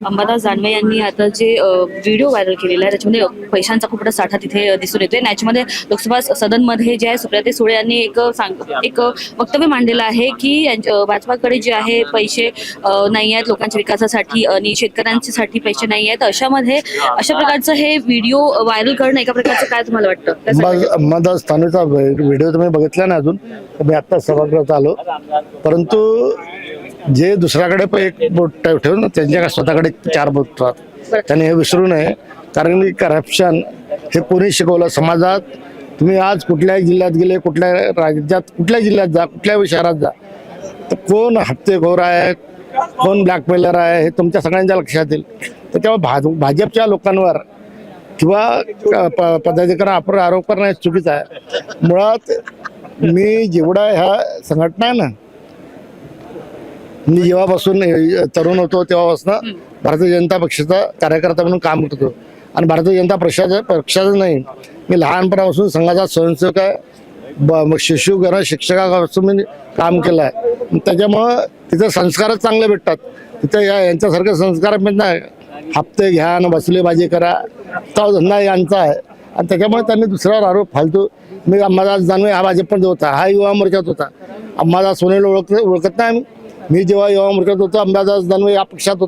अंबादास दानवे यांनी आता जे व्हिडिओ व्हायरल केलेला आहे त्याच्यामध्ये पैशांचा खूप मोठा साठा तिथे दिसून येतोय. याच्यामध्ये लोकसभा सदनमध्ये जे आहे सुप्रियाताई सुळे यांनी एक वक्तव्य मांडलेलं आहे की भाजपाकडे जे आहे पैसे नाही आहेत लोकांच्या विकासासाठी आणि शेतकऱ्यांसाठी पैसे नाही आहेत. अशा प्रकारचं हे व्हिडिओ व्हायरल करणं एका प्रकारचं काय तुम्हाला वाटतं? अंबादास दानवेचा व्हिडिओ तुम्ही बघितला नाही अजून, मी आता सभागृहात आलो, परंतु जे दुसऱ्याकडे एक बोट ठेवून त्यांच्या स्वतःकडे 4 बोट ठेवतात, त्यांनी हे विसरू नये. कारण की करप्शन हे कोणी शिकवलं समाजात? तुम्ही आज कुठल्याही जिल्ह्यात गेले, कुठल्या राज्यात, कुठल्या जिल्ह्यात जा, कुठल्याही शहरात जा, तर कोण हप्तेखोर आहे, कोण ब्लॅकमेलर आहे हे तुमच्या सगळ्यांच्या लक्षात येईल. तर तेव्हा भाजपच्या लोकांवर किंवा पदाधिकाऱ्यांवर आरोप करणं चुकीचं आहे. मुळात मी जेवढा ह्या संघटना आहे ना, मी जेव्हापासून तरुण होतो तेव्हापासून भारतीय जनता पक्षाचा कार्यकर्ता म्हणून काम करतो. आणि भारतीय जनता पक्षाचं नाही, मी लहानपणापासून संघाचा स्वयंसेवक आहे, शिशुगृह शिक्षकापासून मी काम केलं आहे. त्याच्यामुळं तिथे संस्कारच चांगले भेटतात. तिथे यांच्यासारखे संस्कार नाही, हप्ते घ्या आणि वसुलीबाजी करा, तो धंदा यांचा आहे. आणि त्याच्यामुळे त्यांनी दुसऱ्यावर आरोप फालतू. मी अंबादास दानवे हा भाजपमध्ये होता, हा युवा मोर्चात होता. अंबादास सोनेला ओळखत नाही. मी जेव्हा युवा मोर्चात होतो अंबादास दानवे या पक्षात होता.